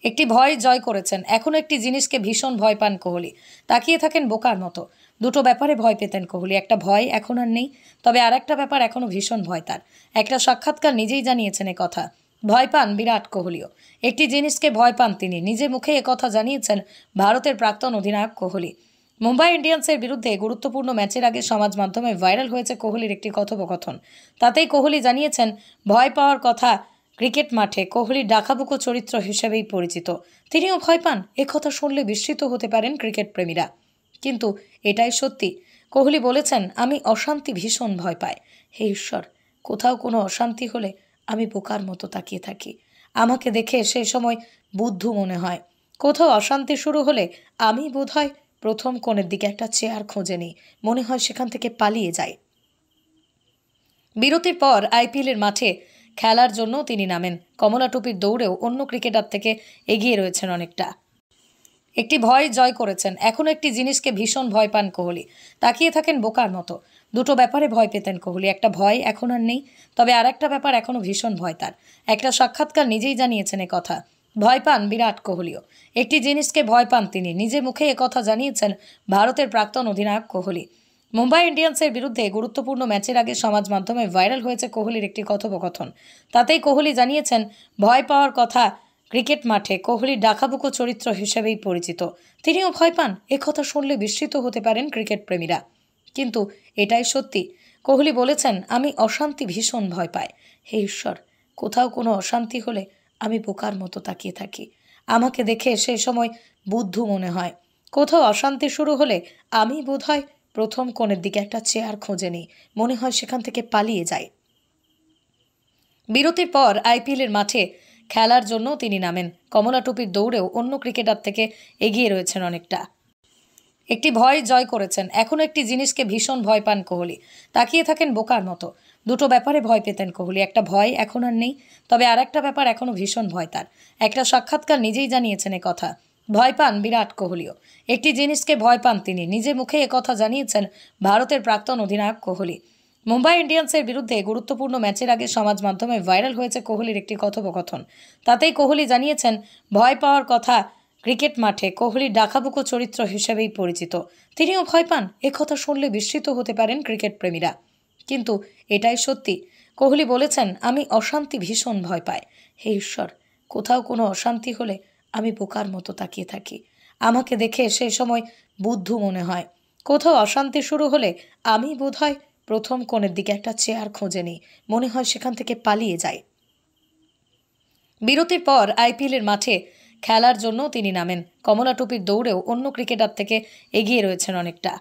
একটি ভয় জয় করেছেন, এখনো একটি জিনিসকে ভীষণ ভয় পান কোহলি। তাকিয়ে থাকেন বোকার মতো। দুটো ব্যাপারে ভয় পেতেন কোহলি, একটা ভয় এখন আর নেই, তবে আর একটা ব্যাপার এখনো ভীষণ ভয় তার। একটা সাক্ষাৎকার নিজেই জানিয়েছেন কথা। ভয় পান বিরাট কোহলিও। একটি জিনিসকে ভয় পান তিনি, নিজে মুখে কথা জানিয়েছেন ভারতের প্রাক্তন অধিনায়ক কোহলি। মুম্বাই ইন্ডিয়ান্সের বিরুদ্ধে গুরুত্বপূর্ণ ম্যাচের আগে সমাজ মাধ্যমে ভাইরাল হয়েছে কোহলির একটি কথোপকথন। তাতেই কোহলি জানিয়েছেন ভয় পাওয়ার কথা। ক্রিকেট মাঠে কোহলি ডাকাবুকো চরিত্র হিসেবেই পরিচিত। তিনিও ভয় পান, একথা শুনলে বিস্মিত হতে পারেন ক্রিকেট প্রেমীরা। কিন্তু এটাই সত্যি। কোহলি বলেছেন, আমি অশান্তি ভীষণ ভয় পাই। হে ঈশ্বর, কোথাও কোনো অশান্তি হলে আমি বোকার মতো তাকিয়ে থাকি। আমাকে দেখে সেই সময় বুদ্ধু মনে হয়। কোথাও অশান্তি শুরু হলে আমি বোধহয় প্রথম কোণের দিকে একটা চেয়ার খুঁজে নিই, মনে হয় সেখান থেকে পালিয়ে যাই। বিরতির পর আইপিএলের মাঠে খেলার জন্য তিনি নামেন। কমলা টুপির দৌড়েও অন্য ক্রিকেটার থেকে এগিয়ে রয়েছেন অনেকটা। একটি ভয় জয় করেছেন, এখনো একটি জিনিসকে ভীষণ ভয় পান কোহলি। তাকিয়ে থাকেন বোকার মতো। দুটো ব্যাপারে ভয় পেতেন কোহলি, একটা ভয় এখন আর নেই, তবে আর একটা ব্যাপার এখনো ভীষণ ভয় তার। একটা সাক্ষাৎকার নিজেই জানিয়েছেন কথা। ভয় পান বিরাট কোহলিও। একটি জিনিসকে ভয় পান তিনি, নিজে মুখে কথা জানিয়েছেন ভারতের প্রাক্তন অধিনায়ক কোহলি। মুম্বাই ইন্ডিয়ান্সের বিরুদ্ধে গুরুত্বপূর্ণ ম্যাচের আগে সমাজ মাধ্যমে ভাইরাল হয়েছে কোহলির একটি কথোপকথন। তাতেই কোহলি জানিয়েছেন ভয় পাওয়ার কথা। ক্রিকেট মাঠে কোহলি ডাকাবুকো চরিত্র হিসেবেই পরিচিত। তিনিও ভয় পান, একথা শুনলে বিস্মিত হতে পারেন ক্রিকেট প্রেমীরা। কিন্তু এটাই সত্যি। কোহলি বলেছেন, আমি অশান্তি ভীষণ ভয় পাই। হে ঈশ্বর, কোথাও কোনো অশান্তি হলে আমি বোকার মতো তাকিয়ে থাকি। আমাকে দেখে সেই সময় বুদ্ধু মনে হয়। কোথাও অশান্তি শুরু হলে আমি বোধহয় প্রথম কোণের দিকে একটা চেয়ার খুঁজে নিই, মনে হয় সেখান থেকে পালিয়ে যাই। বিরতির পর আইপিএলের মাঠে খেলার জন্য তিনি নামেন। কমলা টুপির দৌড়েও অন্য ক্রিকেটার থেকে এগিয়ে রয়েছেন অনেকটা। একটি ভয় জয় করেছেন, এখনো একটি জিনিসকে ভীষণ ভয় পান কোহলি। তাকিয়ে থাকেন বোকার মতো। দুটো ব্যাপারে ভয় পেতেন কোহলি, একটা ভয় এখন আর নেই, তবে আর একটা ব্যাপার এখনো ভীষণ ভয় তার। একটা সাক্ষাৎকার নিজেই জানিয়েছেন কথা। ভয় পান বিরাট কোহলিও। একটি জিনিসকে ভয় পান তিনি, নিজে মুখে কথা জানিয়েছেন ভারতের প্রাক্তন অধিনায়ক কোহলি। মুম্বাই ইন্ডিয়ান্সের বিরুদ্ধে গুরুত্বপূর্ণ ম্যাচের আগে সমাজ মাধ্যমে ভাইরাল হয়েছে কোহলির একটি কথোপকথন। তাতেই কোহলি জানিয়েছেন ভয় পাওয়ার কথা। ক্রিকেট মাঠে কোহলি ডাকাবুকো চরিত্র হিসেবেই পরিচিত। তিনিও ভয় পান, একথা শুনলে বিস্মিত হতে পারেন ক্রিকেট প্রেমীরা। কিন্তু এটাই সত্যি। কোহলি বলেছেন, আমি অশান্তি ভীষণ ভয় পাই। হে ঈশ্বর, কোথাও কোনো অশান্তি হলে আমি বোকার মতো তাকিয়ে থাকি। আমাকে দেখে সেই সময় বুদ্ধু মনে হয়। কোথাও অশান্তি শুরু হলে আমি বোধহয় প্রথম কোণের দিকে একটা চেয়ার খুঁজে নিই, মনে হয় সেখান থেকে পালিয়ে যাই। বিরতির পর আইপিএলের মাঠে খেলার জন্য তিনি নামেন। কমলা টুপির দৌড়েও অন্য ক্রিকেটার থেকে এগিয়ে রয়েছেন অনেকটা।